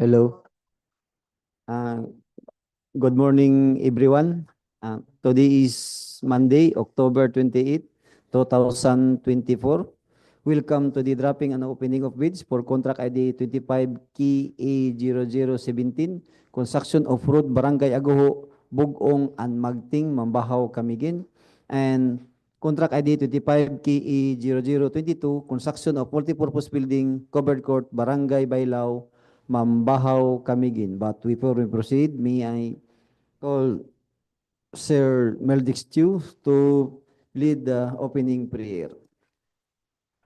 Hello. Uh, Good morning, everyone. Today is Monday, October 28, 2024. Welcome to the dropping and opening of bids for contract ID 25 Key A0017, construction of road Barangay Agoho, Bug-ong and Magting, Mambajao, Camiguin, and contract ID 25 Key A0022, construction of multipurpose building, covered court, Barangay Baylao, Mambajao, Camiguin. But before we proceed, may I call Sir Meldix Chu to lead the opening prayer.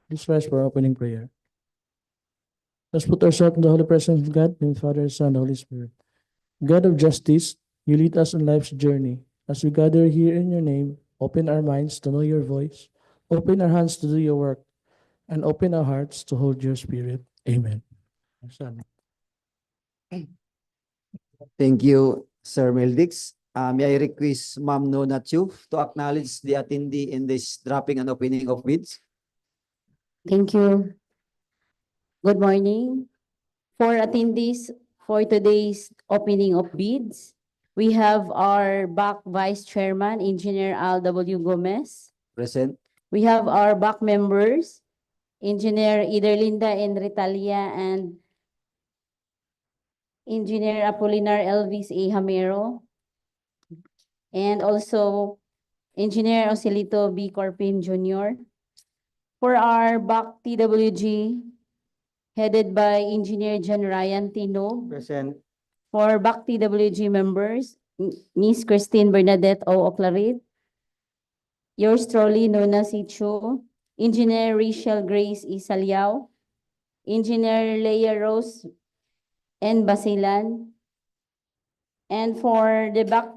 Please rise for opening prayer. Let's put ourselves in the holy presence of God, in the Father, Son, and Holy Spirit. God of justice, you lead us on life's journey. As we gather here in your name, open our minds to know your voice, open our hands to do your work, and open our hearts to hold your spirit. Amen. Thank you, Sir Meldix. May I request Ma'am Nona Chu to acknowledge the attendee in this dropping and opening of bids? Thank you. Good morning. For attendees for today's opening of bids, we have our back Vice Chairman, Engineer Al W. Gomez. Present. We have our back members, Engineer Iderlinda Enritalia and Engineer Apolinar Elvis A. Hamero. And also Engineer Osilito B. Corpin Jr. For our back TWG, headed by Engineer John Ryan Tino. Present. For back TWG members, Miss Christine Bernadette O. Oclarid, yours truly, Nona Sicho, Engineer Rachel Grace Isaliao, Engineer Leia Rose N. Basilan, and for the back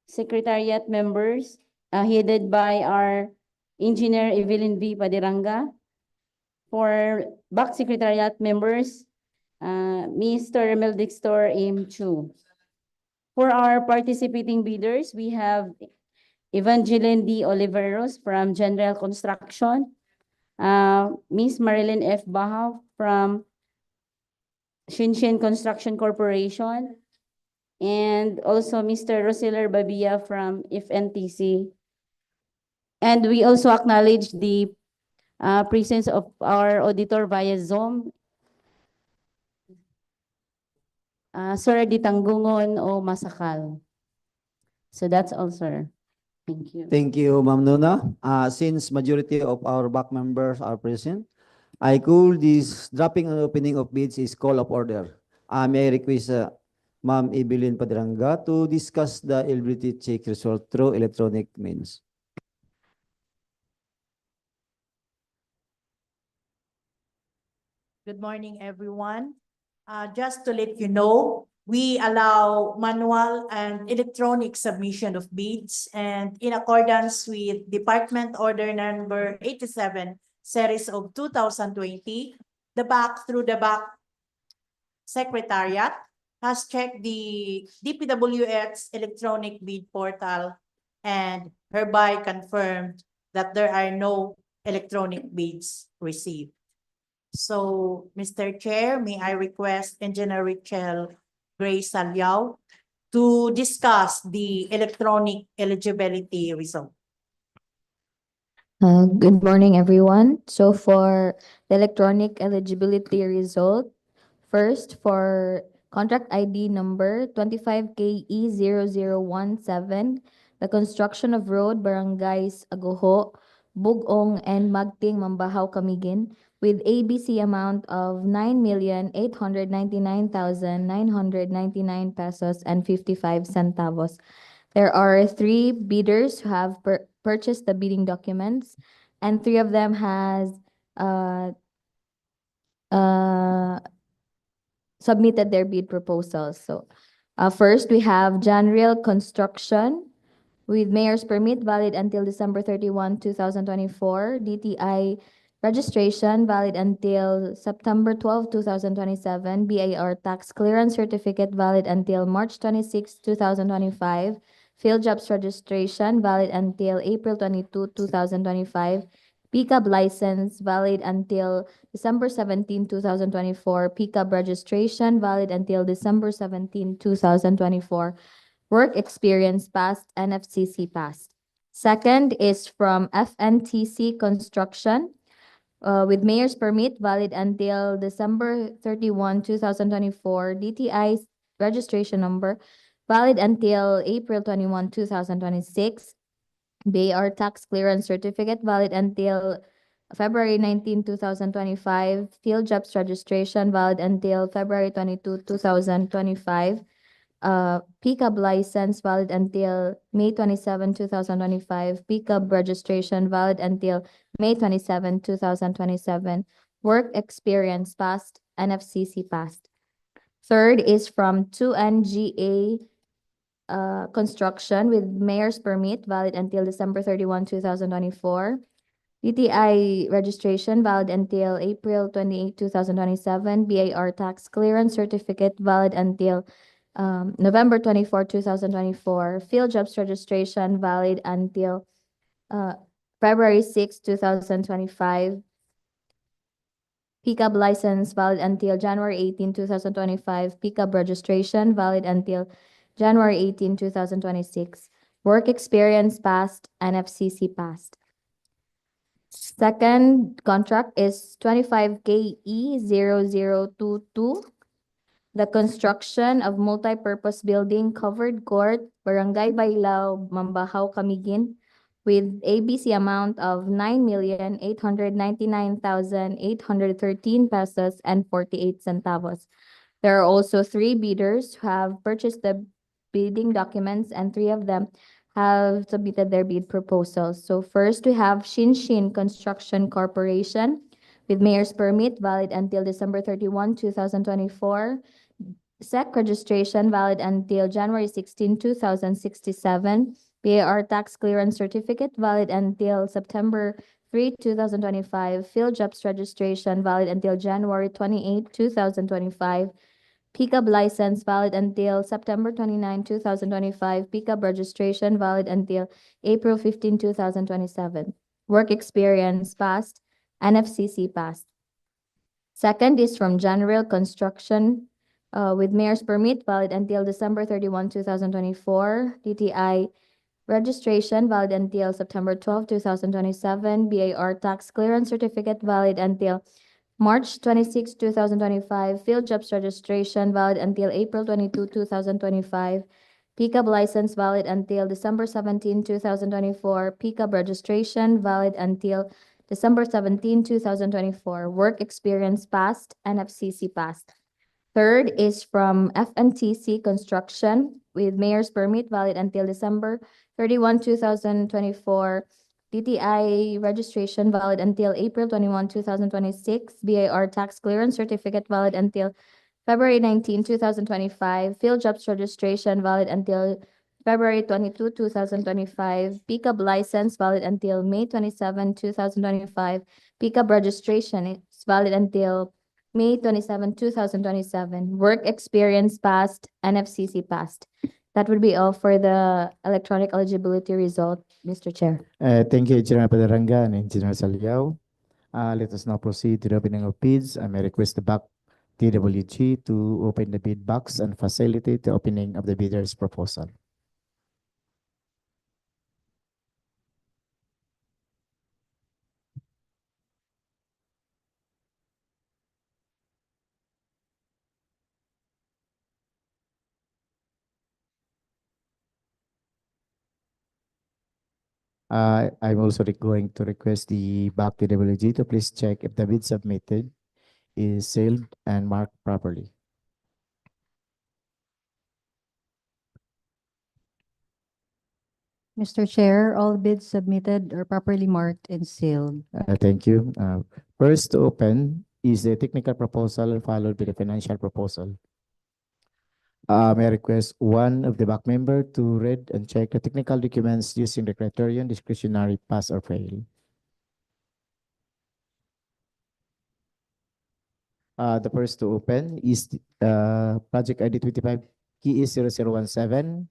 secretariat members, headed by our Engineer Evelyn V. Padiranga. For back secretariat members, Mr. Meldixtor M. Chu. For our participating bidders, we have Evangeline D. Oliveros from General Construction, Miss Marilyn F. Bahaw from Shinshin Construction Corporation, and also Mr. Rosiller Babia from FNTC. And we also acknowledge the presence of our auditor via Zoom, Sir Ditanggungon o Masakal. So that's all, sir. Thank you. Thank you, Ma'am Nona. Since majority of our back members are present, I call this dropping and opening of bids is call of order. May I request Ma'am Evelyn Padiranga to discuss the eligibility check result through electronic means. Good morning, everyone. Just to let you know, we allow manual and electronic submission of bids, and in accordance with Department Order Number 87, Series of 2020, the back through the back Secretariat has checked the DPWH electronic bid portal and hereby confirmed that there are no electronic bids received. So, Mr. Chair, may I request Engineer Rachel Grace Saliao to discuss the electronic eligibility result. Good morning, everyone. So for the electronic eligibility result, first for contract ID number 25KE0017, the construction of road Barangays Agoho, Bug-ong and Magting, Mambajao, Camiguin, with ABC amount of 9,899,999 pesos and 55 centavos. There are 3 bidders who have purchased the bidding documents, and 3 of them has submitted their bid proposals. So, first we have Janreal Construction with mayor's permit valid until December 31, 2024, DTI registration valid until September 12, 2027, BIR tax clearance certificate valid until March 26, 2025, field jobs registration valid until April 22, 2025, Pickup license valid until December 17, 2024. Pickup registration valid until December 17, 2024. Work experience passed, NFCC passed. Second is from FNTC Construction with mayor's permit valid until December 31, 2024. DTI registration number valid until April 21, 2026. BAR tax clearance certificate valid until February 19, 2025. Field jobs registration valid until February 22, 2025. Pickup license valid until May 27, 2025. Pickup registration valid until May 27, 2027. Work experience passed, NFCC passed. Third is from 2NGA construction with mayor's permit valid until December 31, 2024. DTI registration valid until April 28, 2027. BAR tax clearance certificate valid until November 24, 2024. Field jobs registration valid until February 6, 2025. Pickup license valid until January 18, 2025. Pickup registration valid until January 18, 2026. Work experience passed, NFCC passed. Second contract is 25KE0022. The construction of multi-purpose building covered court, Barangay Baylao, Mambajao, Camiguin, with ABC amount of 9,899,813 pesos and 48 centavos. There are also 3 bidders who have purchased the bidding documents, and 3 of them have submitted their bid proposals. So first, we have Shinshin Construction Corporation with mayor's permit valid until December 31, 2024. SEC registration valid until January 16, 2067. BAR tax clearance certificate valid until September 3, 2025. Field jobs registration valid until January 28, 2025. Pickup license valid until September 29, 2025. Pickup registration valid until April 15, 2027. Work experience passed, NFCC passed. Second is from General Construction with mayor's permit valid until December 31, 2024. DTI registration valid until September 12, 2027. BAR tax clearance certificate valid until March 26, 2025. Field jobs registration valid until April 22, 2025. Pickup license valid until December 17, 2024. Pickup registration valid until December 17, 2024. Work experience passed, NFCC passed. Third is from FNTC Construction with mayor's permit valid until December 31, 2024. DTI registration valid until April 21, 2026. BAR tax clearance certificate valid until February 19, 2025. Field jobs registration valid until February 22, 2025. Pickup license valid until May 27, 2025. Pickup registration is valid until May 27, 2027. Work experience passed, NFCC passed. That would be all for the electronic eligibility result, Mr. Chair. Thank you, Engineer Padaranga and Engineer Saliao. Let us now proceed to the opening of bids. I may request the BAC DWG to open the bid box and facilitate the opening of the bidder's proposal. I'm also going to request the BAC DWG to please check if the bid submitted is sealed and marked properly. Mr. Chair, all bids submitted are properly marked and sealed. Thank you. First to open is the technical proposal followed by the financial proposal. May I request one of the BAC member to read and check the technical documents using the criterion discretionary pass or fail. The first to open is project ID 25 KE0017,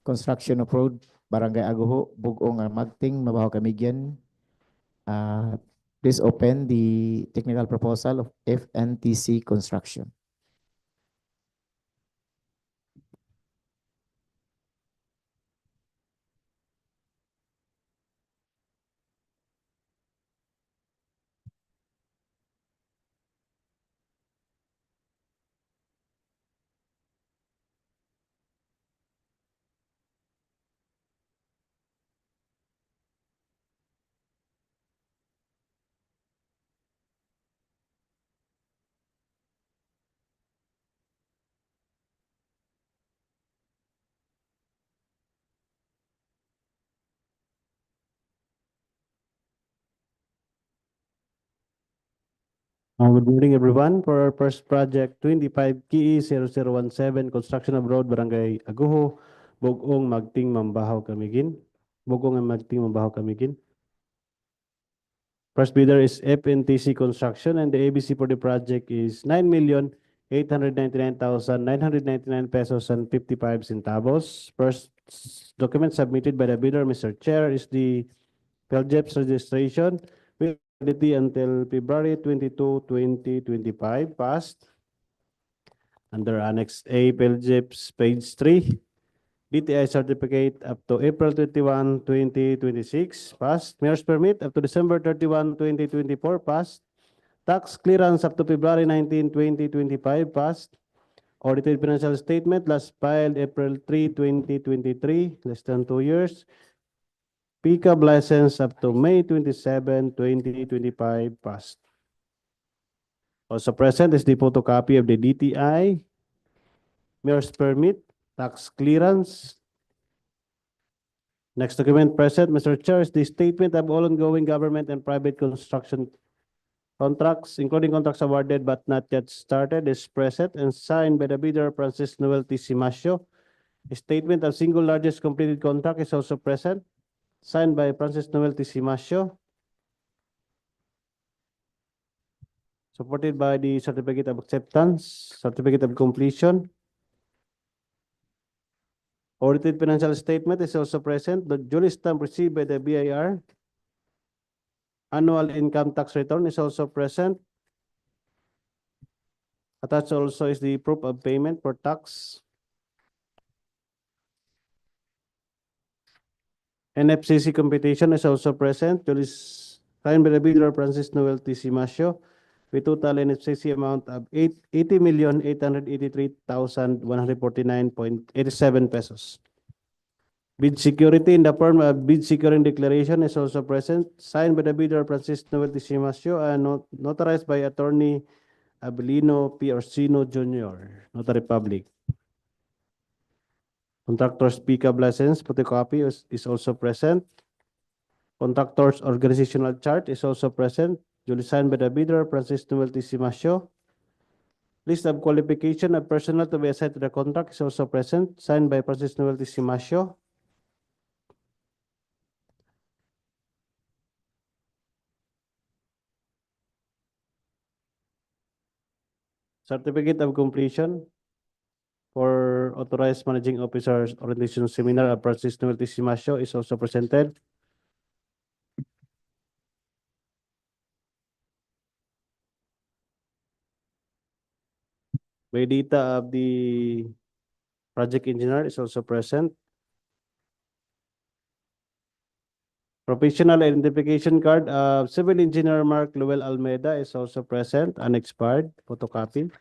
construction of road Barangay Agoho, Bug-ong, Magting, Mambajao, Camiguin, Please open the technical proposal of FNTC Construction. Good morning, everyone. For our first project, 25 KE 0017, construction of road, Barangay Agoho, Bug-ong, Magting, Mambajao, Camiguin. Bug-ong and Magting, Mambajao, Camiguin. First bidder is FNTC Construction, and the ABC for the project is 9,899,999 pesos and 55 centavos. First document submitted by the bidder, Mr. Chair, is the PhilJEP's registration with validity until February 22, 2025, passed. Under Annex A, PhilJEP's page 3, DTI certificate up to April 21, 2026, passed. Mayor's permit up to December 31, 2024, passed. Tax clearance up to February 19, 2025, passed. Audited financial statement last filed April 3, 2023, less than 2 years. Pickup license up to May 27, 2025, passed. Also present is the photocopy of the DTI, mayor's permit, tax clearance. Next document present, Mr. Chair, is the statement of all ongoing government and private construction contracts, including contracts awarded but not yet started, is present and signed by the bidder, Francis Noel T. Simasio. A statement of single largest completed contract is also present, signed by Francis Noel T. Simasio, supported by the certificate of acceptance, certificate of completion. Audited financial statement is also present. The duly stamp received by the BIR. Annual income tax return is also present. Attached also is the proof of payment for tax. NFCC computation is also present. Duly signed by the bidder, Francis Noel T. Simasio, with total NFCC amount of 80,883,149.87 pesos. Bid security in the form of bid securing declaration is also present, signed by the bidder, Francis Noel T. Simasio, and notarized by Attorney Abelino P. Orsino Jr., Notary Public. Contractor's pickup license photocopy is also present. Contractor's organizational chart is also present, duly signed by the bidder, Francis Noel T. Simasio. List of qualification of personnel to be assigned to the contract is also present, signed by Francis Noel T. Simasio. Certificate of completion for authorized managing officers orientation seminar of Francis Noel T. Simasio is also presented. By data of the project engineer is also present. Professional identification card of civil engineer Mark Luel Almeida is also present, unexpired, photocopy.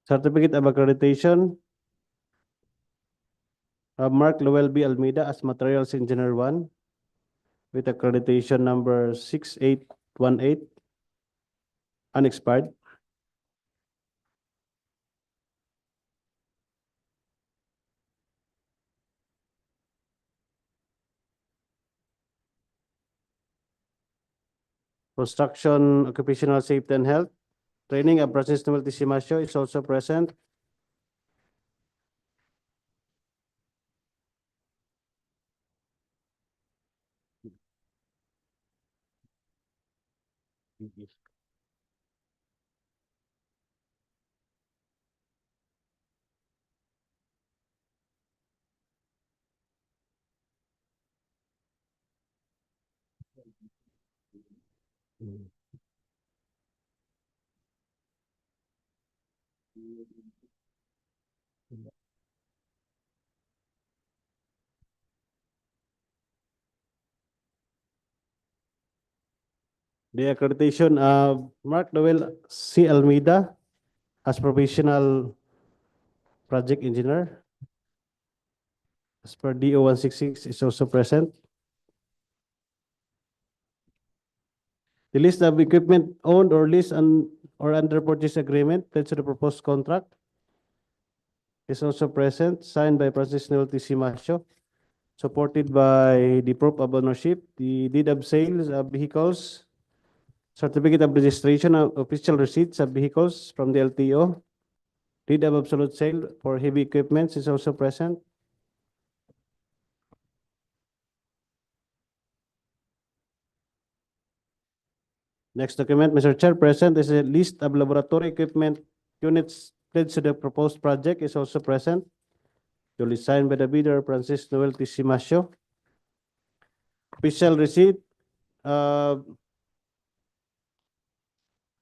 Certificate of accreditation of Mark Luel B. Almeida as Materials Engineer 1 with accreditation number 6818, unexpired. Construction, occupational safety and health training of Francis Noel T. Simasio is also present. The accreditation of Mark Noel C. Almeida as professional project engineer as per DO 166 is also present. The list of equipment owned or leased or under purchase agreement pledged to the proposed contract is also present, signed by Francis Noel T. Simasio, supported by the proof of ownership, the deed of sales of vehicles, certificate of registration of official receipts of vehicles from the LTO, deed of absolute sale for heavy equipments is also present. Next document, Mr. Chair, present is a list of laboratory equipment units pledged to the proposed project is also present. Duly signed by the bidder, Francis Noel T. Simasio. Official receipt,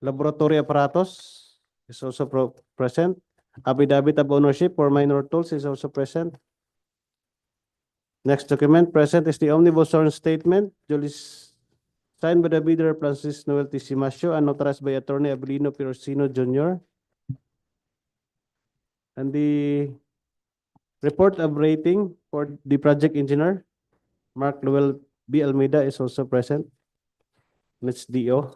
laboratory apparatus is also present. Affidavit of ownership for minor tools is also present. Next document present is the omnibus sworn statement, duly signed by the bidder Francis Noel T. Simasio and notarized by Attorney Abelino Pirosino Jr. And the report of rating for the project engineer, Mark Noel B. Almeida is also present. Ms. DO.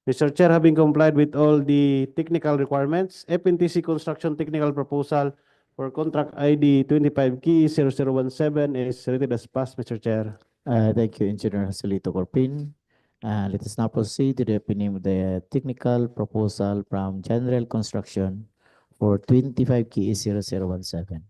Mr. Chair, having complied with all the technical requirements, FNTC Construction Technical Proposal for Contract ID 25K0017 is rated as passed, Mr. Chair. Thank you, Engineer Joselito Corpin. Let us now proceed to the opening of the technical proposal from General Construction for 25K0017.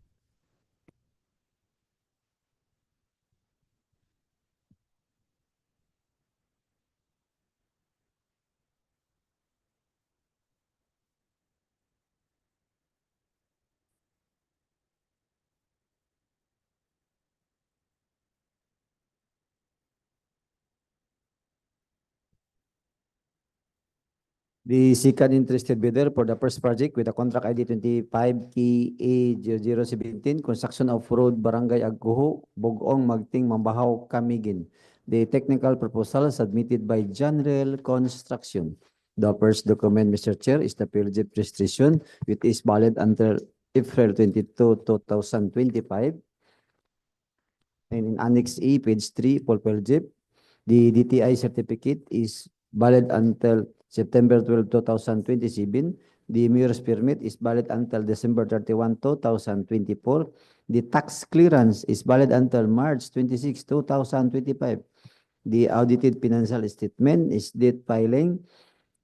The second interested bidder for the first project with a contract ID 25KA0017, construction of road Barangay Agoho, Bug-ong, Magting, Mambajao, Camiguin. The technical proposal submitted by General Construction. The first document, Mr. Chair, is the PLJIP registration, which is valid until April 22, 2025. And in Annex E, page 3, for PLJIP, the DTI certificate is valid until September 12, 2027. The mayor's permit is valid until December 31, 2024. The tax clearance is valid until March 26, 2025. The audited financial statement is date filing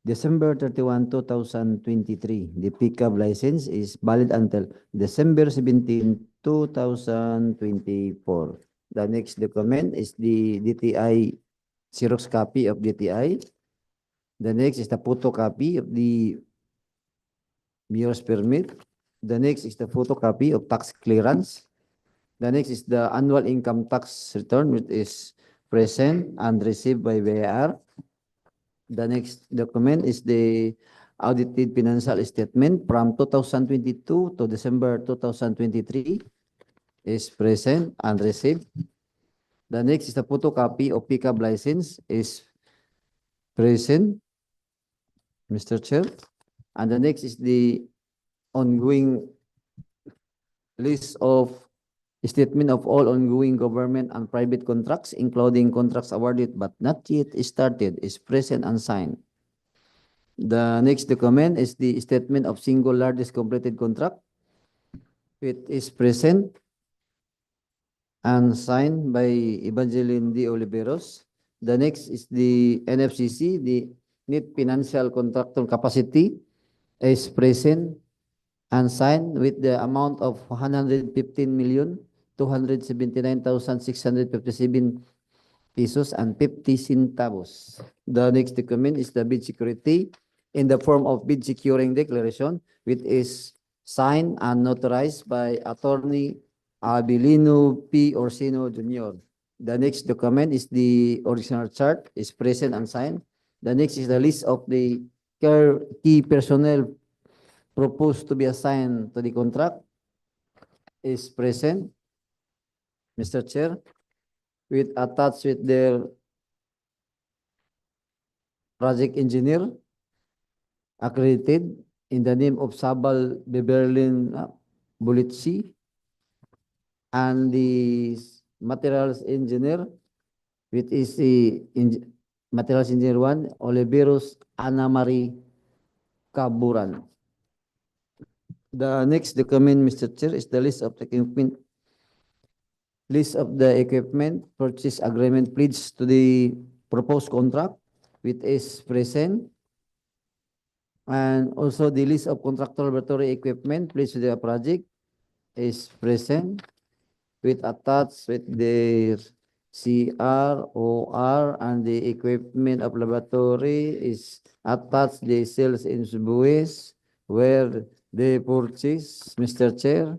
December 31, 2023. The pickup license is valid until December 17, 2024. The next document is the DTI Xerox copy of DTI. The next is the photocopy of the mayor's permit. The next is the photocopy of tax clearance. The next is the annual income tax return, which is present and received by BIR. The next document is the audited financial statement from 2022 to December 2023 is present and received. The next is the photocopy of pickup license is present, Mr. Chair. And the next is the ongoing list of statement of all ongoing government and private contracts, including contracts awarded but not yet started, is present and signed. The next document is the statement of single largest completed contract. It is present and signed by Evangeline D. Oliveros. The next is the NFCC, the net financial contractual capacity is present and signed with the amount of 115,279,657 pesos and 50 centavos. The next document is the bid security in the form of bid securing declaration, which is signed and notarized by Attorney Abelino P. Orsino Jr. The next document is the original chart is present and signed. The next is the list of the key personnel proposed to be assigned to the contract is present, Mr. Chair, with attached with their project engineer accredited in the name of Sabal Beberlin Bulitsi and the materials engineer, which is the materials engineer 1, Oliveros Ana Marie Kaburan. The next document, Mr. Chair, is the list of the equipment purchase agreement pledged to the proposed contract, which is present, and also the list of contractor laboratory equipment pledged to the project is present, with attached with the CR, OR, and the equipment of laboratory is attached the sales invoice where they purchase, Mr. Chair.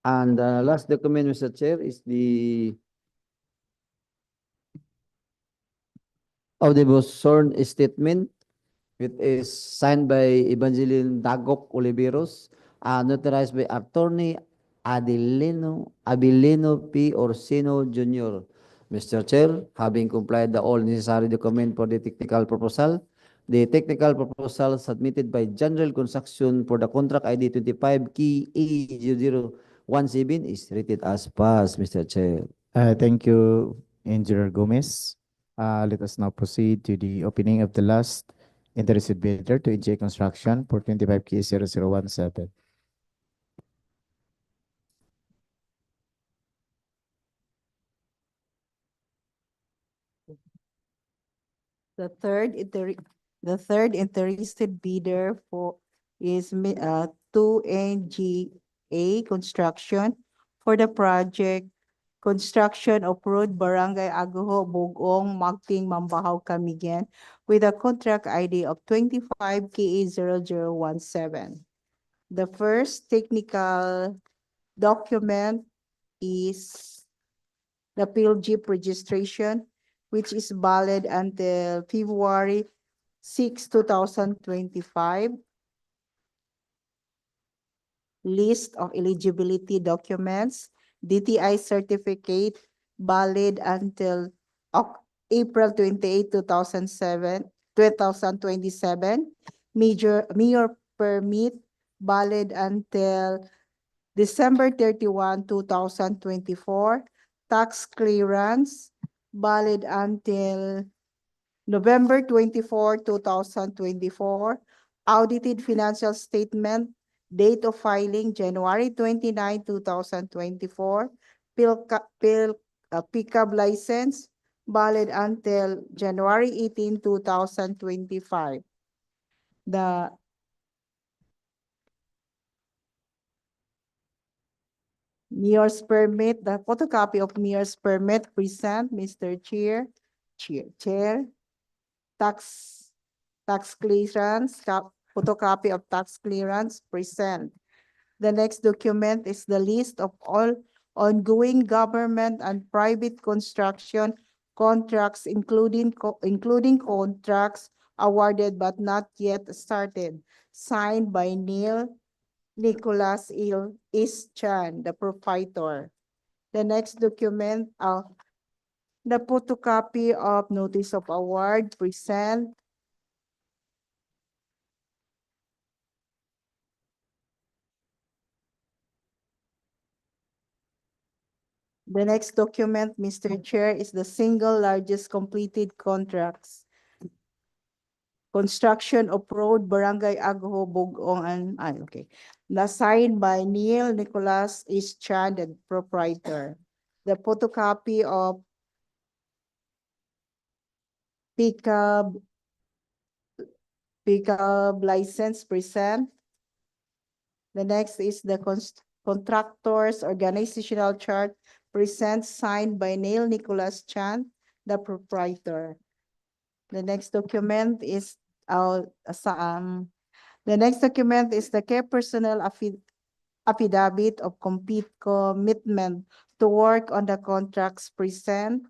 And the last document, Mr. Chair, is the sworn statement. It is signed by Evangeline Dagok Oliveros, notarized by Attorney Abilino P. Orsino Jr. Mr. Chair, having complied the all necessary document for the technical proposal, the technical proposal submitted by General Construction for the contract ID 25 key A0017 is rated as passed, Mr. Chair. Thank you, Engineer Gomez. Let us now proceed to the opening of the last interested bidder to NJ Construction for 25 K 0017. The third interested bidder is 2NGA Construction for the project construction of road Barangay Agoho, Bug-ong, Magting, Mambajao, Camiguin with a contract ID of 25 KA0017. The first technical document is the PLG registration, which is valid until February 6, 2025. List of eligibility documents, DTI certificate valid until April 28, 2027. Mayor permit valid until December 31, 2024. Tax clearance valid until November 24, 2024. Audited financial statement, date of filing January 29, 2024. Pickup license valid until January 18, 2025. The Mayor's permit, the photocopy of Mayor's permit present, Mr. Chair. Tax clearance, photocopy of tax clearance present. The next document is the list of all ongoing government and private construction contracts, including contracts awarded but not yet started, signed by Nicholas S. Chan, the proprietor. The next document, the photocopy of notice of award present. The next document, Mr. Chair, is the single largest completed contracts. Construction of road, Barangay Agoho, Bug-ong, and, okay. Signed by Neil Nicholas S. Chan, the proprietor. The photocopy of pickup license present. The next is the contractor's organizational chart present, signed by Neil Nicholas Chan, the proprietor. The next document is the The next document is the care personnel affidavit of commitment to work on the contracts present.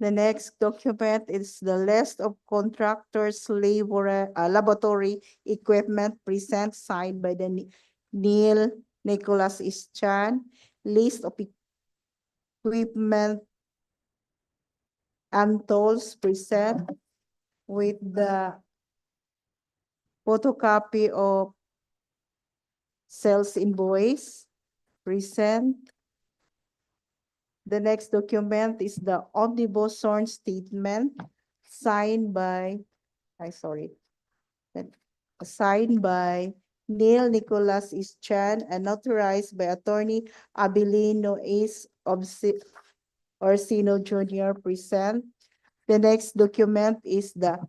The next document is the list of contractors' laboratory equipment present signed by the Neil Nicholas Ischan. List of equipment and tools present with the photocopy of sales invoice present. The next document is the omnibus sworn statement signed by, signed by Neil Nicholas Ischan and notarized by Attorney Abilino Ace Orsino Jr. present. The next document is the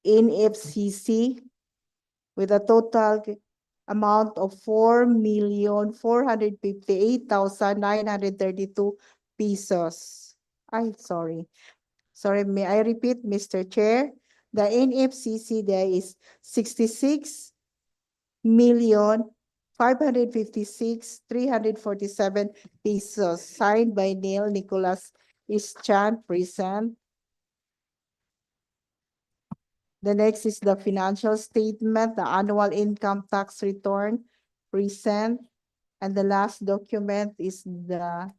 NFCC with a total amount of 4,458,932 pesos. Sorry, may I repeat, Mr. Chair? The NFCC there is 66,556,347 pesos, signed by Neil Nicholas Ischan, present. The next is the financial statement, the annual income tax return, present. And the last document is the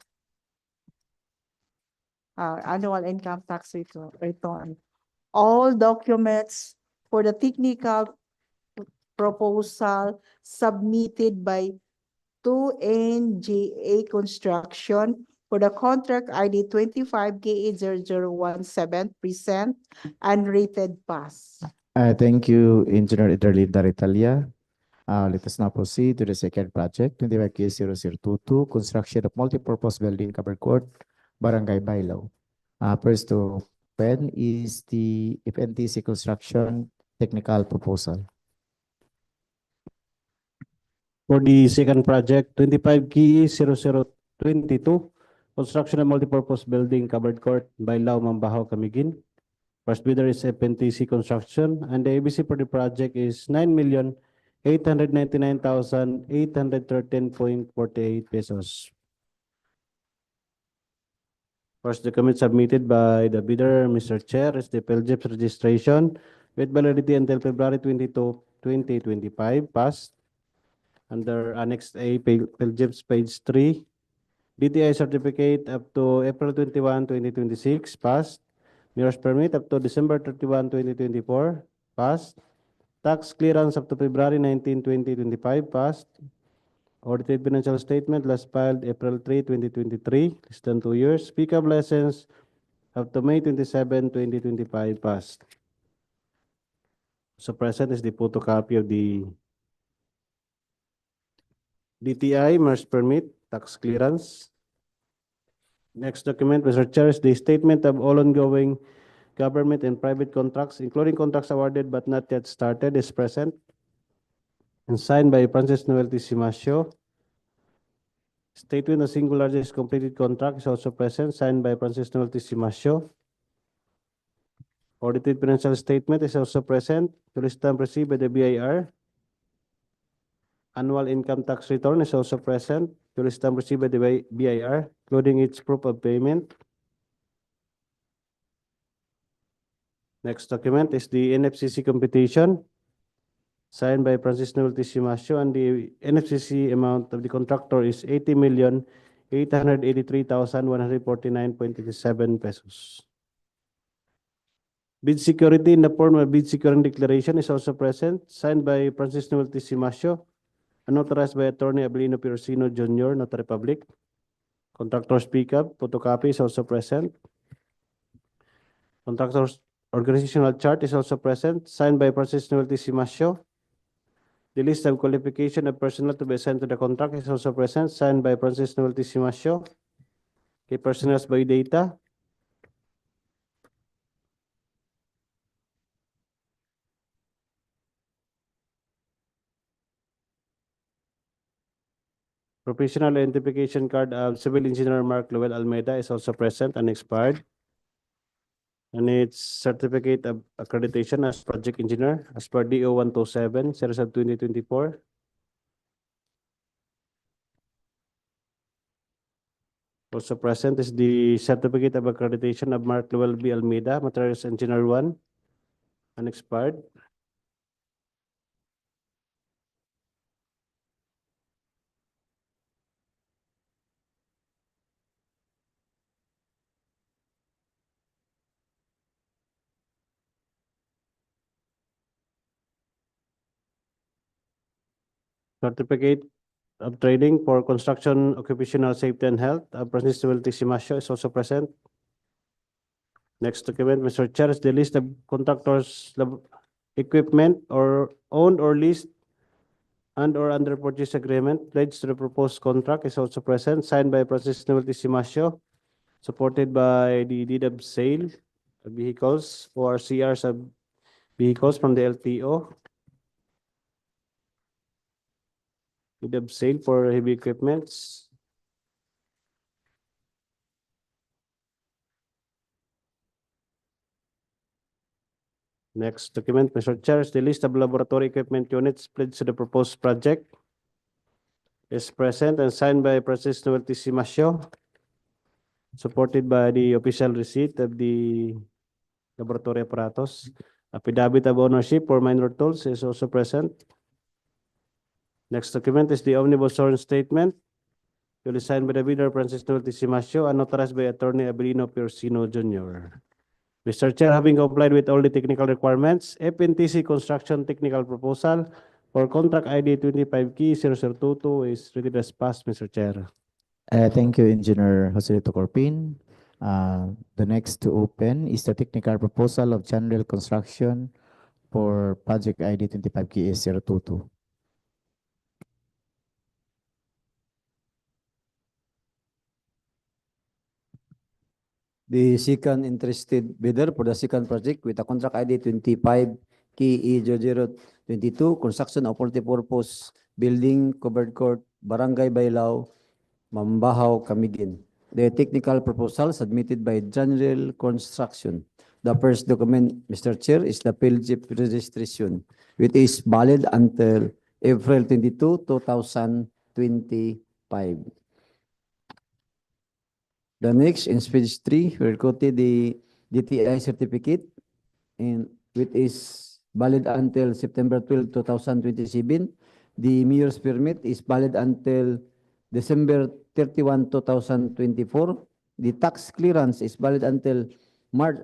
annual income tax return. All documents for the technical proposal submitted by 2NGA Construction for the contract ID 25KA0017 present and rated pass. Thank you, Engineer Iderlinda Ritalia. Let us now proceed to the second project, 25K0022, construction of multipurpose building covered court, Barangay Baylao. First to pen is the FNTC construction technical proposal. For the second project, 25KE0022, construction of multipurpose building covered court, Baylao, Mambajao, Camiguin. First bidder is FNTC Construction, and the ABC for the project is 9,899,813.48 pesos. First document submitted by the bidder, Mr. Chair, is the PhilJIPS registration with validity until February 22, 2025, passed. Under Annex A, PhilJIPS page 3, DTI certificate up to April 21, 2026, passed. Mayor's permit up to December 31, 2024, passed. Tax clearance up to February 19, 2025, passed. Audited financial statement last filed April 3, 2023, less than 2 years. Pickup license up to May 27, 2025, passed. So present is the photocopy of the DTI, Mayor's permit, tax clearance. Next document, Mr. Chair, is the statement of all ongoing government and private contracts, including contracts awarded but not yet started, is present and signed by Francis Noel T. Simasio. Statement of single largest completed contract is also present, signed by Francis Noel T. Simasio. Audited financial statement is also present, to the stamp received by the BIR. Annual income tax return is also present, to the stamp received by the BIR, including its proof of payment. Next document is the NFCC computation, signed by Francis Noel T. Simasio, and the NFCC amount of the contractor is 80,883,149.87 pesos. Bid security in the form of bid security declaration is also present, signed by Francis Noel T. Simasio, and authorized by Attorney Abilino P. Orsino Jr., Notary Public. Contractor's pickup, photocopy is also present. Contractor's organizational chart is also present, signed by Francis Noel T. Simasio. The list of qualification of personnel to be assigned to the contract is also present, signed by Francis Noel T. Simasio. Key personnel's by data. Professional identification card of Civil Engineer Mark Luel Almeida is also present and expired. And its certificate of accreditation as project engineer as per DO 127, series of 2024. Also present is the certificate of accreditation of Mark Luel B. Almeida, Materials Engineer 1, unexpired. Certificate of training for construction, occupational safety and health, Francisco Simasio is also present. Next document, Mr. Chair, is the list of contractors, equipment or owned or leased and or under purchase agreement pledged to the proposed contract is also present, signed by Francisco Simasio, supported by the deed of sale of vehicles or CRs of vehicles from the LTO. Deed of sale for heavy equipments. Next document, Mr. Chair, is the list of laboratory equipment units pledged to the proposed project is present and signed by Francisco Simasio, supported by the official receipt of the laboratory apparatus. Affidavit of ownership for minor tools is also present. Next document is the omnibus sworn statement, duly signed by the bidder Francisco Simasio and notarized by Attorney Abelino Piercino Jr. Mr. Chair, having complied with all the technical requirements, FNTC Construction Technical Proposal for Contract ID 25K0022 is rated as passed, Mr. Chair. Thank you, Engineer Joselito Corpin. The next to open is the technical proposal of general construction for project ID 25K022. The second interested bidder for the second project with a contract ID 25KE0022, construction of multipurpose building, covered court, Barangay Baylao, Mambajao, Camiguin. The technical proposal submitted by General Construction. The first document, Mr. Chair, is the PhilJIP registration, which is valid until April 22, 2025. The next, in page 3, we quoted the DTI certificate, and which is valid until September 12, 2027. The mayor's permit is valid until December 31, 2024. The tax clearance is valid until March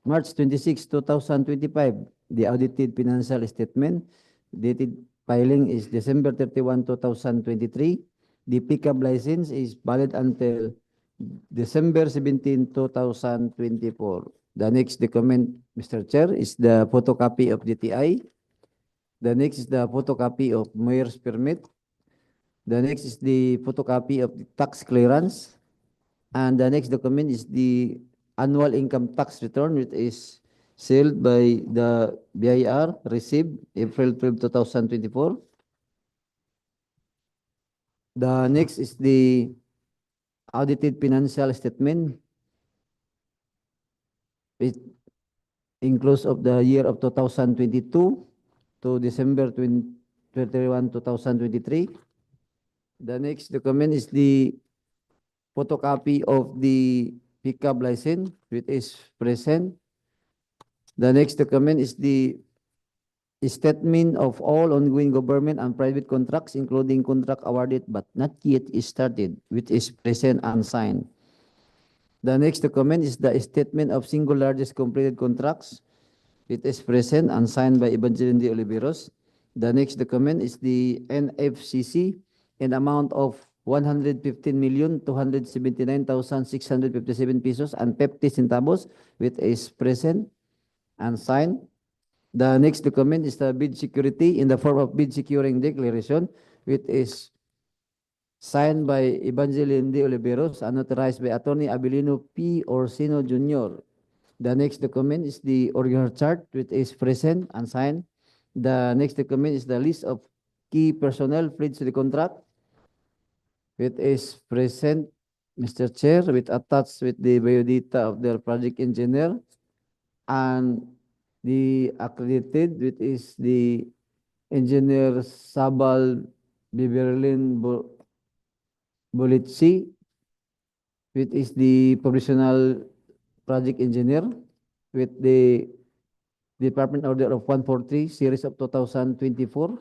26, 2025. The audited financial statement dated filing is December 31, 2023. The pickup license is valid until December 17, 2024. The next document, Mr. Chair, is the photocopy of DTI. The next is the photocopy of mayor's permit. The next is the photocopy of the tax clearance. And the next document is the annual income tax return, which is sealed by the BIR, received April 12, 2024. The next is the audited financial statement. It includes of the year of 2022 to December 31, 2023. The next document is the photocopy of the pickup license, which is present. The next document is the statement of all ongoing government and private contracts, including contract awarded but not yet started, which is present and signed. The next document is the statement of single largest completed contracts. It is present and signed by Evangeline de Oliveros. The next document is the NFCC in amount of 115,279,657 pesos and 50 centavos, which is present and signed. The next document is the bid security in the form of bid securing declaration, which is signed by Evangeline de Oliveros and notarized by Attorney Abelino P. Orsino Jr. The next document is the order chart, which is present and signed. The next document is the list of key personnel pledged to the contract. which is present, Mr. Chair, with attached with the biodata of their project engineer and the accredited, which is the engineer Sabal Biberlin Bolitsi, which is the provisional project engineer with the Department Order of 143, series of 2024.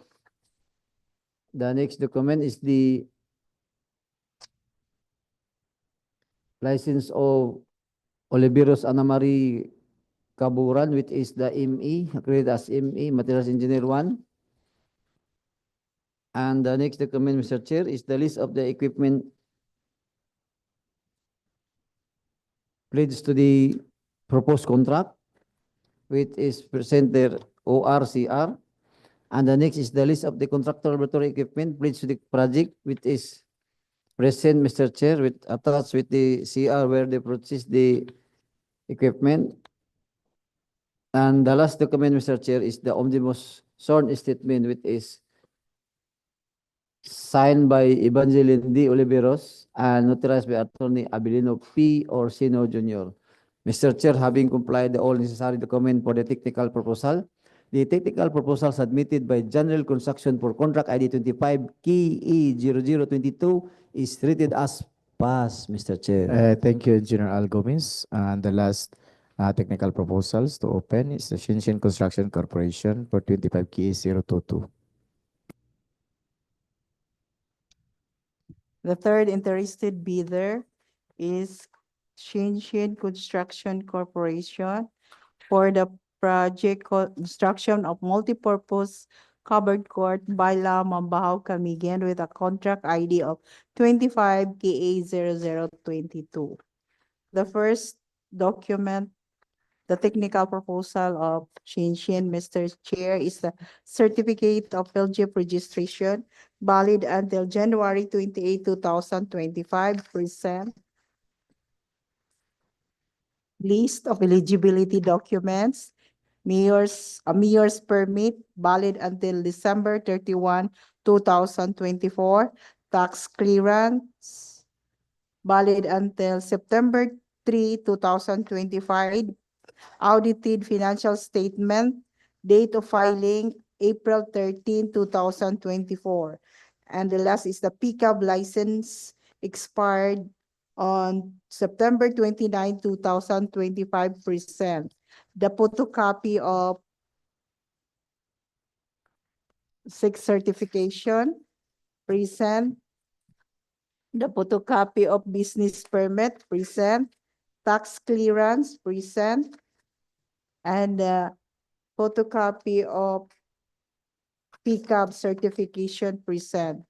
The next document is the license of Oliveros Anamari Kaburan, which is the ME, accredited as ME, Materials Engineer 1. And the next document, Mr. Chair, is the list of the equipment pledged to the proposed contract, which is present there ORCR. And the next is the list of the contractor laboratory equipment pledged to the project, which is present, Mr. Chair, with attached with the CR where they purchase the equipment. And the last document, Mr. Chair, is the omnibus sworn statement, which is signed by Evangeline D. Oliveros and notarized by Attorney Abilino P. Orsino Jr. Mr. Chair, having complied the all necessary document for the technical proposal, the technical proposal submitted by General Construction for contract ID 25 KE0022 is treated as passed, Mr. Chair. Thank you, Engineer Al Gomez. And the last technical proposals to open is the Shinshin Construction Corporation for 25 KE022. The third interested bidder is Shinshin Construction Corporation for the project construction of multipurpose covered court Baylao, Mambajao, Camiguin with a contract ID of 25 KA0022. The first document, the technical proposal of Shinshin, Mr. Chair, is the certificate of LGIP registration valid until January 28, 2025. Present list of eligibility documents, mayor's permit valid until December 31, 2024, tax clearance valid until September 3, 2025, audited financial statement, date of filing April 13, 2024. And the last is the pickup license expired on September 29, 2025. Present the photocopy of 6 certification. Present the photocopy of business permit. Present tax clearance. Present and the photocopy of pickup certification. Present.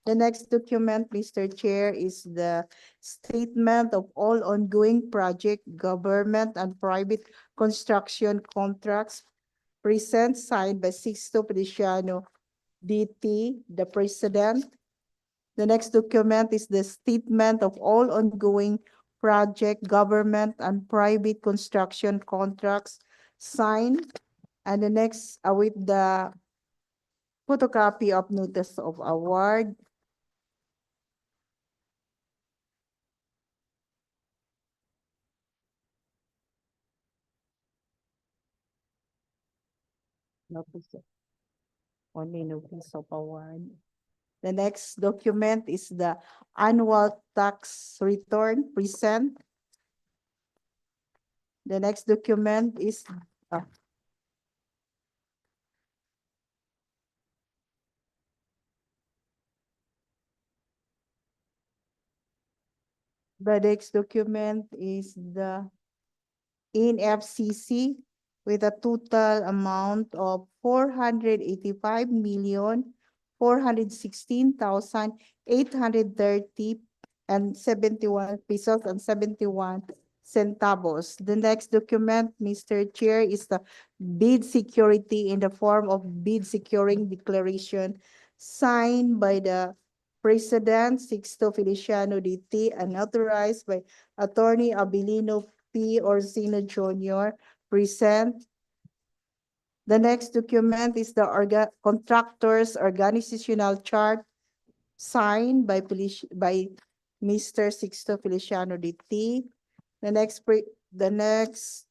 The next document, Mr. Chair, is the statement of all ongoing project, government and private construction contracts. Present, signed by Sixto Feliciano DT, the President. The next document is the statement of all ongoing project, government and private construction contracts, signed. And the next with the photocopy of notice of award. Notice only notice of award. The next document is the annual tax return. Present. The next document is the next document is the NFCC with a total amount of 485,416,830 and 71 pesos and 71 centavos. The next document, Mr. Chair, is the bid security in the form of bid securing declaration signed by the President Sixto Feliciano DT and authorized by Attorney Abilino P. Orsino Jr. Present. The next document is the contractor's organizational chart signed by Mr. Sixto Feliciano DT. The next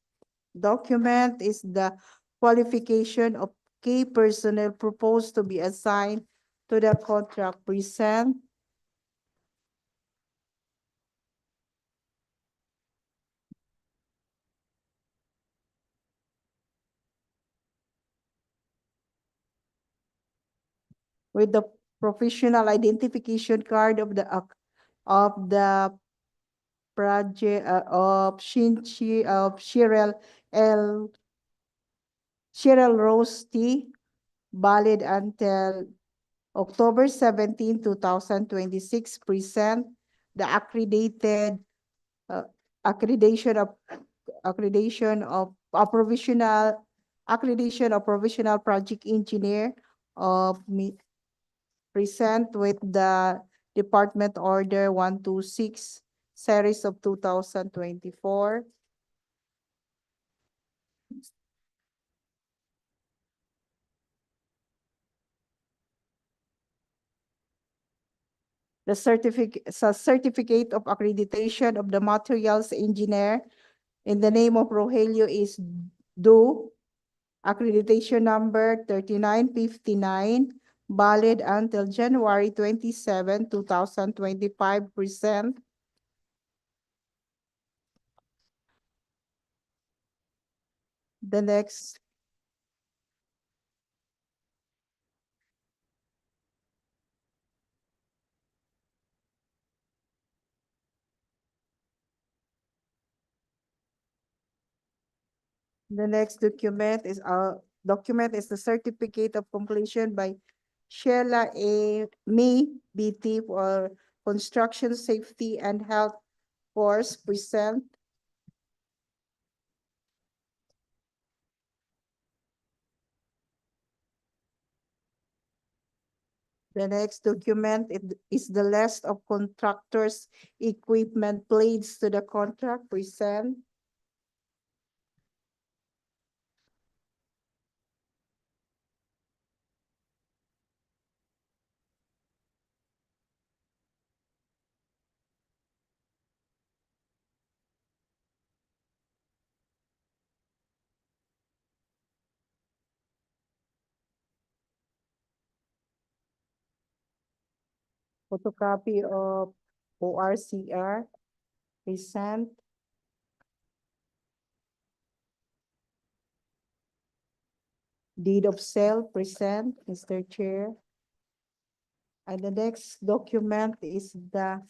document is the qualification of key personnel proposed to be assigned to the contract present. With the professional identification card of the project of Cheryl Rose T, valid until October 17, 2026, present the accreditation of a provisional project engineer of present with the Department Order 126 series of 2024. The certificate of accreditation of the materials engineer in the name of Rogelio is due. Accreditation number 3959, valid until January 27, 2025, present. The next document is the certificate of completion by Sheila A. Me BT for construction safety and health course, present. The next document is the list of contractors' equipment plates to the contract, present. Photocopy of ORCR, present. Deed of sale, present, Mr. Chair. And the next document is the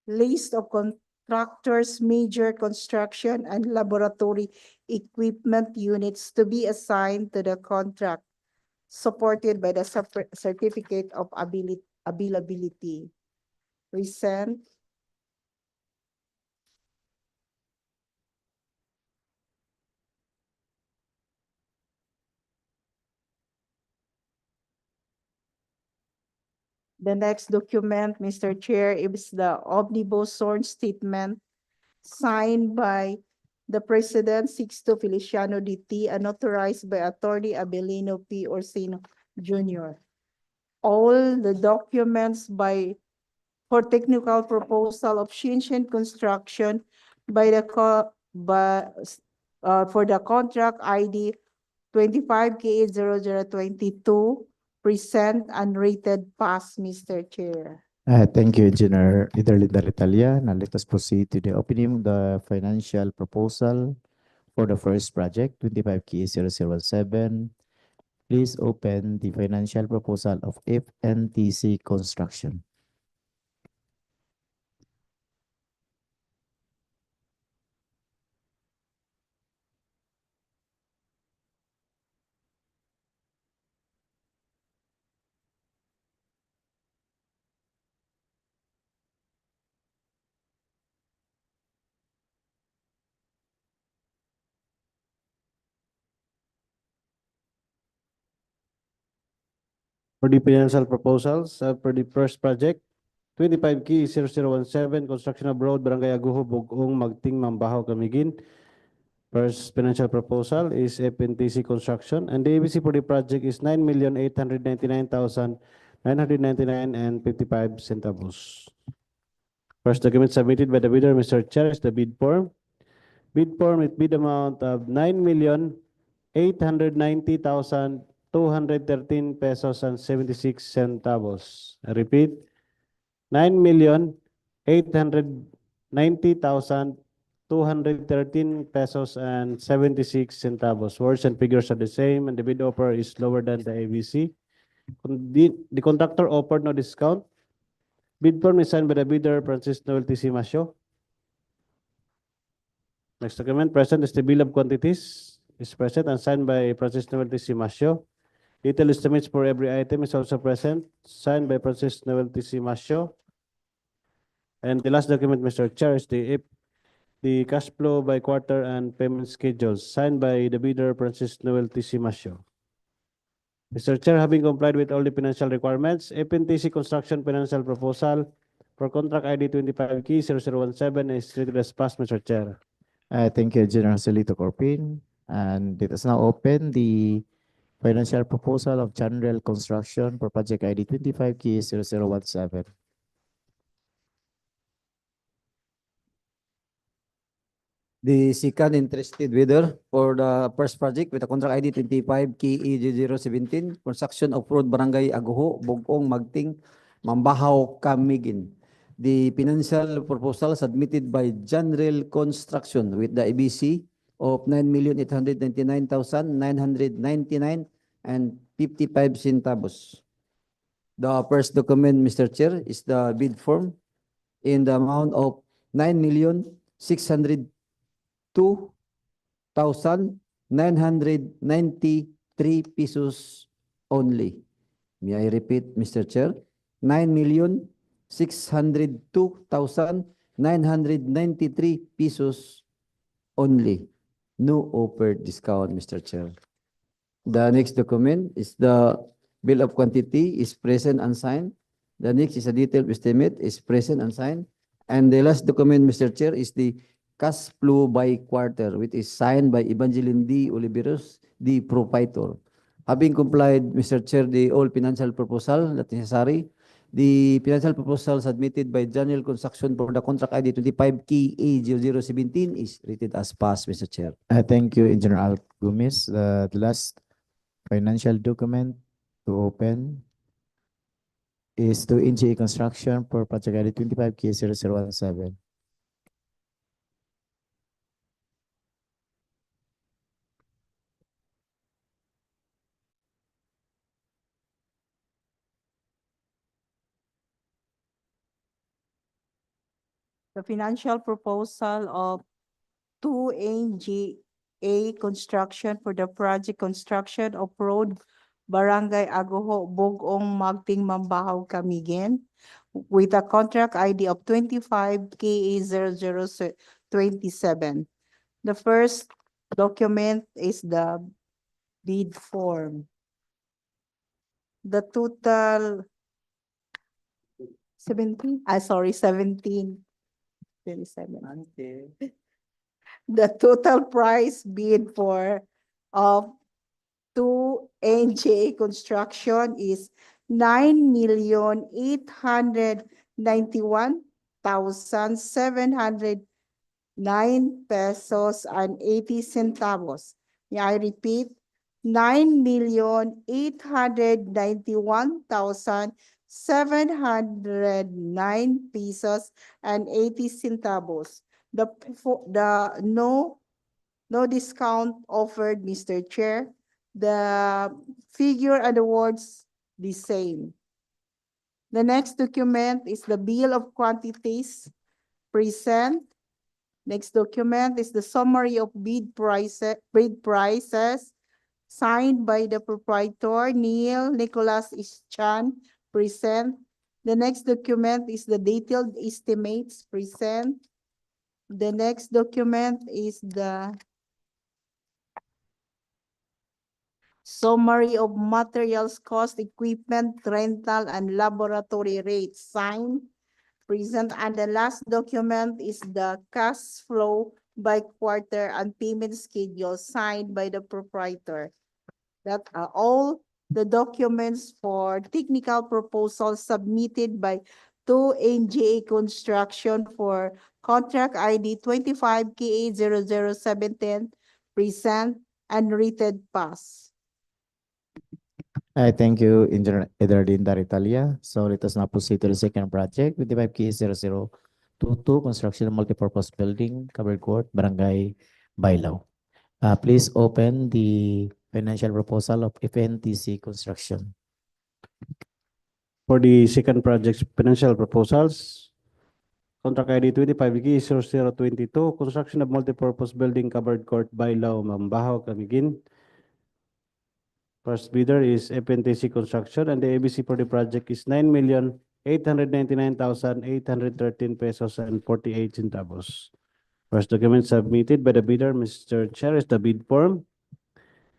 list of contractors, major construction and laboratory equipment units to be assigned to the contract, supported by the certificate of availability. Present. The next document, Mr. Chair, is the omnibus sworn statement signed by the President, Sixto Feliciano DT, and authorized by Attorney Abelino P. Orsino Jr. All the documents for technical proposal of Shinshin Construction for the contract ID 25K0022, present and rated pass, Mr. Chair. Thank you, Engineer Leader Linda Retalia. Now let us proceed to the opening of the financial proposal for the first project, 25K0017. Please open the financial proposal of FNTC Construction. For the financial proposals, for the first project, 25K0017, construction of road, Barangay Agoho, Bug-ong, Magting, Mambajao, Camiguin. First financial proposal is FNTC Construction, and the ABC for the project is 9,899,900 999 and 55 centavos. First document submitted by the bidder, Mr. Chair, is the bid form. Bid form with bid amount of 9,890,213 pesos and 76 centavos. I repeat, 9,890,213 pesos and 76 centavos. Words and figures are the same, and the bid offer is lower than the ABC. The contractor offered no discount. Bid form is signed by the bidder, Francis Noel T. Masio. Next document present is the bill of quantities. Is present and signed by Francis Noel T. Masio. Detailed estimates for every item is also present, signed by Francis Noel T. Masio. And the last document, Mr. Chair, is the cash flow by quarter and payment schedules, signed by the bidder, Francis Noel T. Masio. Mr. Chair, having complied with all the financial requirements, FNTC Construction Financial Proposal for Contract ID 25K0017 is treated as passed, Mr. Chair. Thank you, General Solito Corpin. And let us now open the financial proposal of General Construction for Project ID 25K0017. The second interested bidder for the first project with a contract ID 25KE0017, construction of road Barangay Agoho, Bug-ong, Magting, Mambajao, Camiguin. The financial proposal submitted by General Construction with the ABC of 9,899,999 and 55 centavos. The first document, Mr. Chair, is the bid form in the amount of 9,602,993 pesos only. May I repeat, Mr. Chair? 9,602,993 pesos only. No offered discount, Mr. Chair. The next document is the bill of quantity is present and signed. The next is a detailed estimate is present and signed. And the last document, Mr. Chair, is the cash flow by quarter, which is signed by Evangeline D. Oliveros, the proprietor. Having complied, Mr. Chair, the all financial proposal that necessary, the financial proposal submitted by General Construction for the contract ID 25KA0017 is rated as passed, Mr. Chair. Thank you, Engineer Al Gumis. The last financial document to open is to NGA Construction for Project ID 25K0017. The financial proposal of 2NGA Construction for the project construction of road Barangay Agoho, Bug-ong, Magting, Mambajao, Camiguin with a contract ID of 25KA0027. The first document is the bid form. The total 17, 27. The total price bid for of 2NGA Construction is 9,891,709 pesos and 80 centavos. May I repeat? 9,891,709 pesos and 80 centavos. The no discount offered, Mr. Chair. The figure and the words the same. The next document is the bill of quantities present. Next document is the summary of bid prices signed by the proprietor Neil Nicholas Ischan present. The next document is the detailed estimates present. The next document is the summary of materials cost, equipment, rental, and laboratory rates signed, present. And the last document is the cash flow by quarter and payment schedule signed by the proprietor. That are all the documents for technical proposal submitted by 2NGA Construction for contract ID 25KA00710, present and rated pass. I thank you, Engineer Edardine Daritalia. So let us now proceed to the second project with the 5K0022 construction of multipurpose building, covered court, Barangay, Baylao. Please open the financial proposal of FNTC Construction. For the second project's financial proposals, contract ID 25K0022, construction of multipurpose building, covered court, Baylao, Mambajao, Camiguin. First bidder is FNTC Construction, and the ABC for the project is 9,899,813 pesos and 48 centavos. First document submitted by the bidder, Mr. Chair, is the bid form.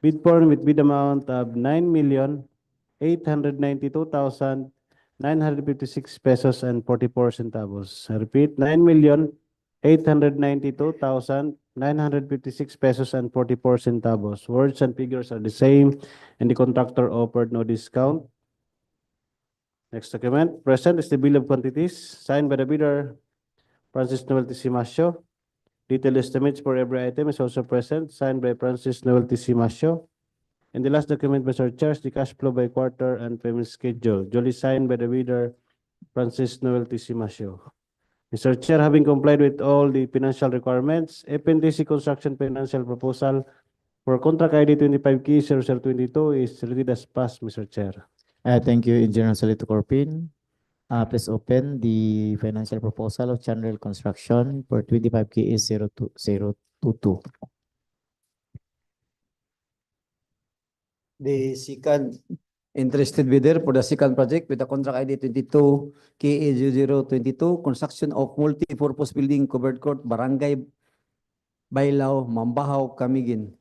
Bid form with bid amount of 9,892,956 pesos and 44 centavos. I repeat, 9,892,956 pesos and 44 centavos. Words and figures are the same, and the contractor offered no discount. Next document. Present is the bill of quantities signed by the bidder, Francis Noel Tisimasio. Detailed estimates for every item is also present, signed by Francis Noel Tisimasio. And the last document, Mr. Chair, is the cash flow by quarter and payment schedule, duly signed by the bidder, Francis Noel Tisimasio. Mr. Chair, having complied with all the financial requirements, FNTC Construction Financial Proposal for contract ID 25K0022 is rated as passed, Mr. Chair. Thank you, Engineer Salito Corpin. Please open the financial proposal of General Construction for 25K022. The second interested bidder for the second project with the contract ID 22KA0022, construction of multi-purpose building, covered court, Barangay, Baylao, Mambajao, Camiguin.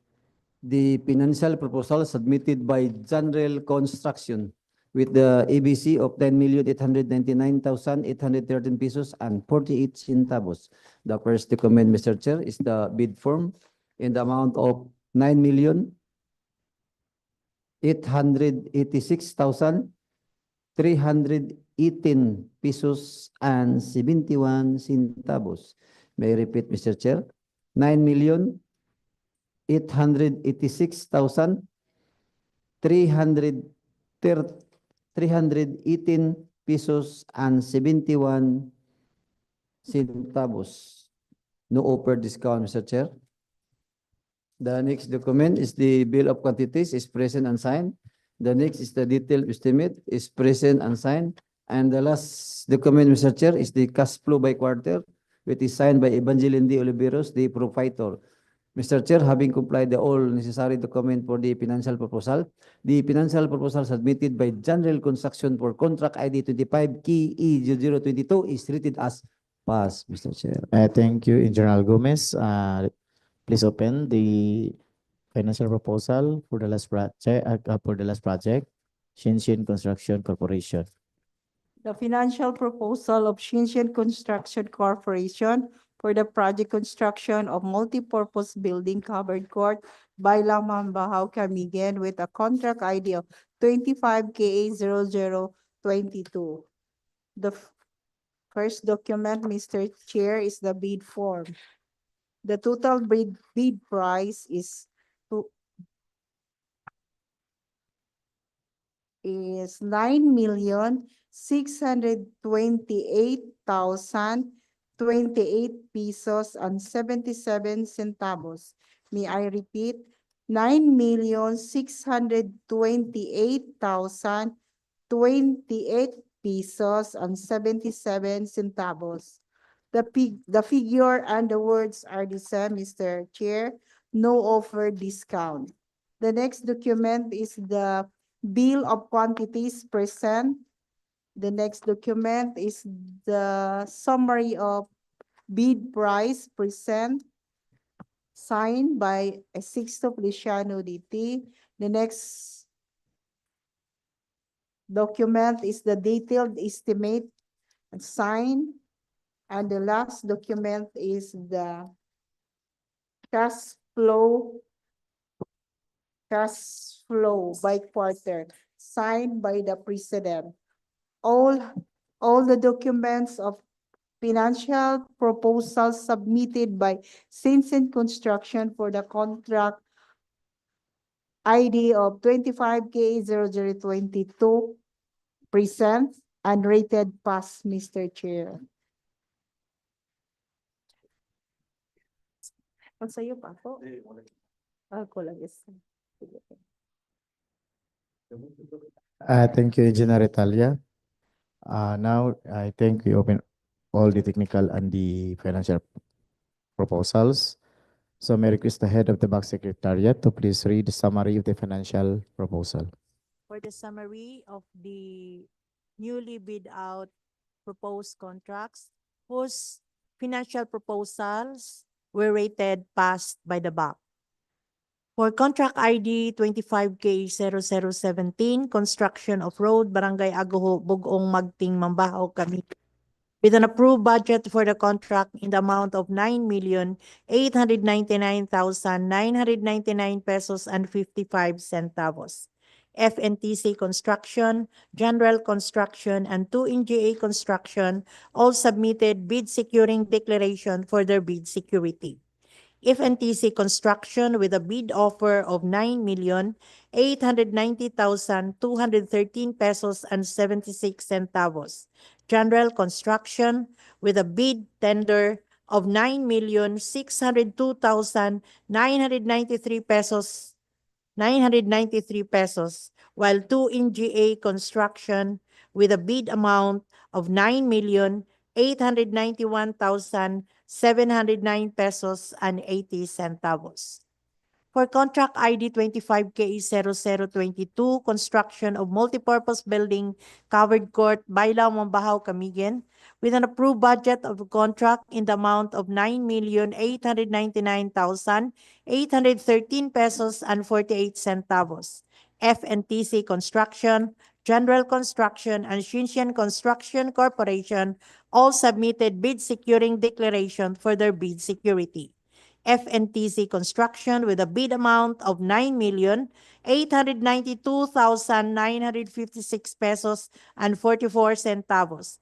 The financial proposal submitted by General Construction with the ABC of 10,899,813 pesos and 48 centavos. The first document, Mr. Chair, is the bid form in the amount of 9,886,318 pesos and 71 centavos. May I repeat, Mr. Chair? 9,886,318 pesos and 71 centavos. No offer discount, Mr. Chair. The next document is the bill of quantities is present and signed. The next is the detailed estimate is present and signed. And the last document, Mr. Chair, is the cash flow by quarter, which is signed by Evangeline D. Oliveros, the proprietor. Mr. Chair, having complied the all necessary document for the financial proposal, the financial proposal submitted by General Construction for contract ID 25KE0022 is treated as passed, Mr. Chair. Thank you, Engineer Gomez. Please open the financial proposal for the last project, Shinshin Construction Corporation. The financial proposal of Shinshin Construction Corporation for the project construction of multipurpose building, covered court, Baylao, Mambajao, Camiguin with a contract ID of 25KA0022. The first document, Mr. Chair, is the bid form. The total bid price is 9,628,028 pesos and 77 centavos. May I repeat? 9,628,028 pesos and 77 centavos. The figure and the words are the same, Mr. Chair. No offer discount. The next document is the bill of quantities present. The next document is the summary of bid price present, signed by Sixto Feliciano DT. The next document is the detailed estimate signed. And the last document is the cash flow flow by quarter, signed by the President. All the documents of financial proposals submitted by Sinsin Construction for the contract ID of 25K0022 present and rated pass, Mr. Chair. Ang sa'yo pa po? Ako lang is. Thank you, Engineer Italia. Now, I think we open all the technical and the financial proposals. So may I request the head of the Back Secretariat to please read the summary of the financial proposal. For the summary of the newly bid out proposed contracts whose financial proposals were rated passed by the BAC. For contract ID 25K0017, construction of road Barangay Agoho, Bug-ong, Magting, Mambajao, Camiguin, with an approved budget for the contract in the amount of 9,899,999 pesos and 55 centavos. FNTC Construction, General Construction, and 2NGA Construction all submitted bid securing declaration for their bid security. FNTC Construction with a bid offer of 9,890,213 pesos and 76 centavos. General Construction with a bid tender of 9,602,993 pesos, while 2NGA Construction with a bid amount of 9,891,709 pesos and 80 centavos. For contract ID 25K0022, construction of multipurpose building, covered court, Baylao, Mambajao, Camiguin, with an approved budget of the contract in the amount of 9,899,813 pesos and 48 centavos. FNTC Construction, General Construction, and Shinshan Construction Corporation all submitted bid securing declaration for their bid security. FNTC Construction with a bid amount of 9,892,956 pesos and 44 centavos.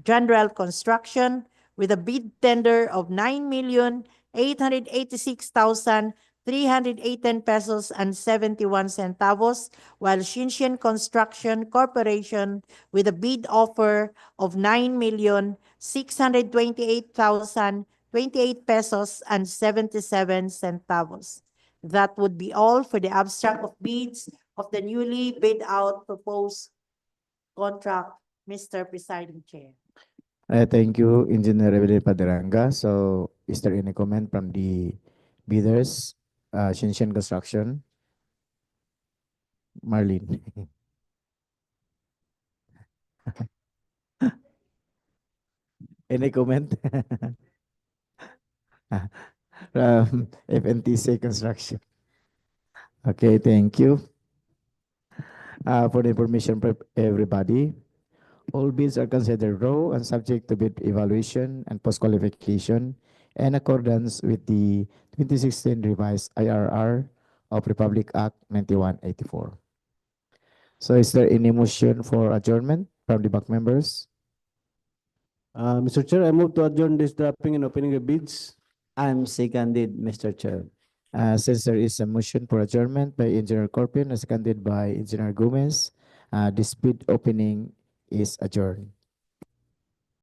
General Construction with a bid tender of 9,886,318 pesos and 71 centavos, while Shinshan Construction Corporation with a bid offer of 9,628,028 pesos and 77 centavos. That would be all for the abstract of bids of the newly bid out proposed contract, Mr. Presiding Chair. Thank you, Engineer Evelyn Paderanga. So is there any comment from the bidders? Shinshan Construction. Marlene. Any comment? From FNTC Construction. Okay, thank you. For the information for everybody, all bids are considered raw and subject to bid evaluation and post-qualification in accordance with the 2016 revised IRR of Republic Act 9184. So is there any motion for adjournment from the back members? Mr. Chair, I move to adjourn this drafting and opening of bids. I'm seconded, Mr. Chair. Since there is a motion for adjournment by Engineer Corpin and seconded by Engineer Gomez, this bid opening is adjourned.